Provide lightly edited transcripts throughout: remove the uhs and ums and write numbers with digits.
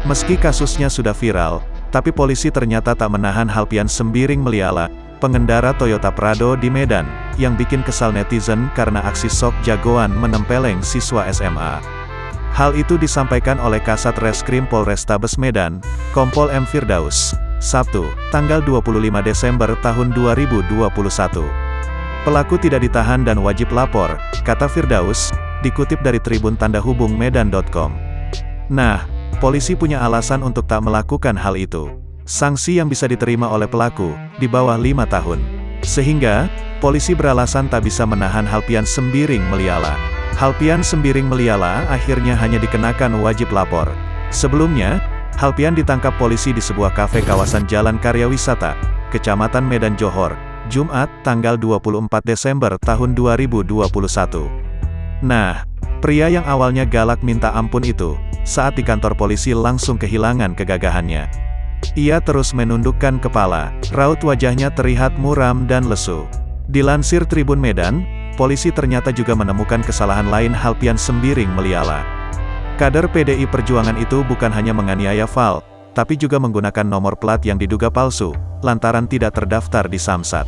Meski kasusnya sudah viral, tapi polisi ternyata tak menahan Halpian Sembiring Meliala, pengendara Toyota Prado di Medan, yang bikin kesal netizen karena aksi sok jagoan menempeleng siswa SMA. Hal itu disampaikan oleh Kasat Reskrim Polrestabes Medan, Kompol M. Firdaus, Sabtu, tanggal 25 Desember tahun 2021. Pelaku tidak ditahan dan wajib lapor, kata Firdaus, dikutip dari Tribun Tanda Hubung Medan.com. Nah, polisi punya alasan untuk tak melakukan hal itu. Sanksi yang bisa diterima oleh pelaku, di bawah 5 tahun. Sehingga, polisi beralasan tak bisa menahan Halpian Sembiring Meliala. Halpian Sembiring Meliala akhirnya hanya dikenakan wajib lapor. Sebelumnya, Halpian ditangkap polisi di sebuah kafe kawasan Jalan Karya Wisata, Kecamatan Medan Johor, Jumat, tanggal 24 Desember tahun 2021. Nah, pria yang awalnya galak minta ampun itu, saat di kantor polisi langsung kehilangan kegagahannya. Ia terus menundukkan kepala, raut wajahnya terlihat muram dan lesu. Dilansir Tribun Medan, polisi ternyata juga menemukan kesalahan lain Halpian Sembiring Meliala. Kader PDI Perjuangan itu bukan hanya menganiaya Val, tapi juga menggunakan nomor plat yang diduga palsu, lantaran tidak terdaftar di Samsat.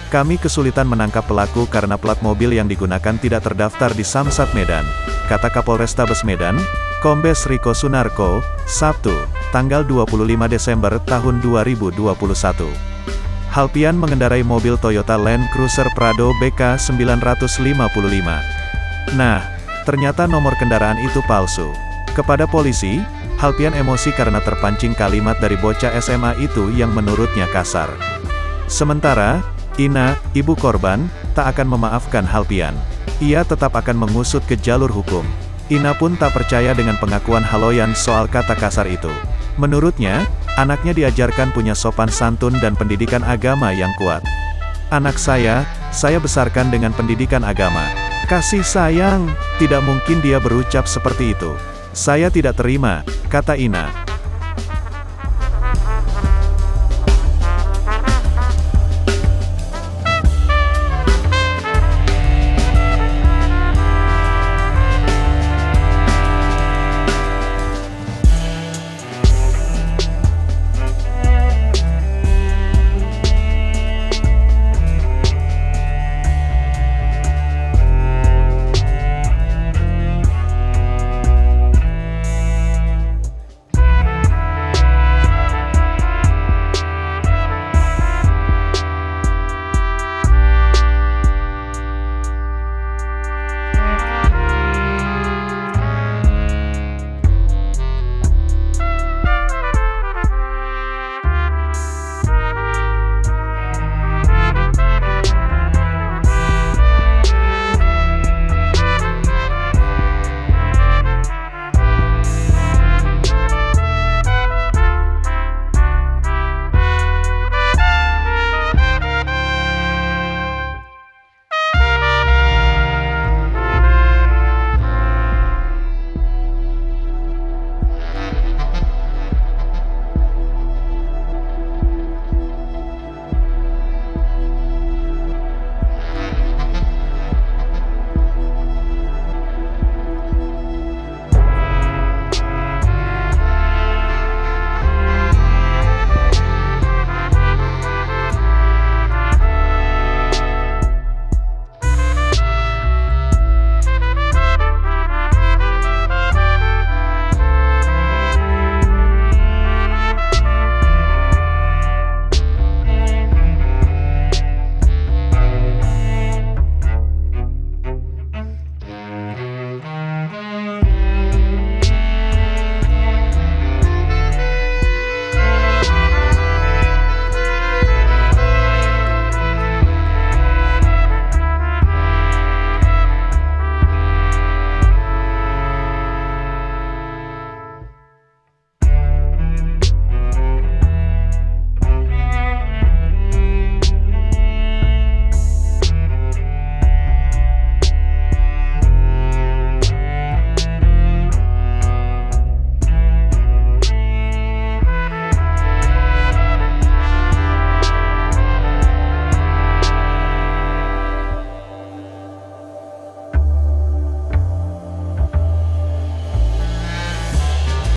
Kami kesulitan menangkap pelaku karena plat mobil yang digunakan tidak terdaftar di Samsat Medan, kata Kapolrestabes Medan, Kombes Riko Sunarko, Sabtu, tanggal 25 Desember tahun 2021. Halpian mengendarai mobil Toyota Land Cruiser Prado BK 955. Nah, ternyata nomor kendaraan itu palsu. Kepada polisi, Halpian emosi karena terpancing kalimat dari bocah SMA itu yang menurutnya kasar. Sementara, Ina, ibu korban, tak akan memaafkan Halpian. Ia tetap akan mengusut ke jalur hukum. Ina pun tak percaya dengan pengakuan Haloyan soal kata kasar itu. Menurutnya, anaknya diajarkan punya sopan santun dan pendidikan agama yang kuat. Anak saya besarkan dengan pendidikan agama. Kasih sayang, tidak mungkin dia berucap seperti itu. Saya tidak terima, kata Ina.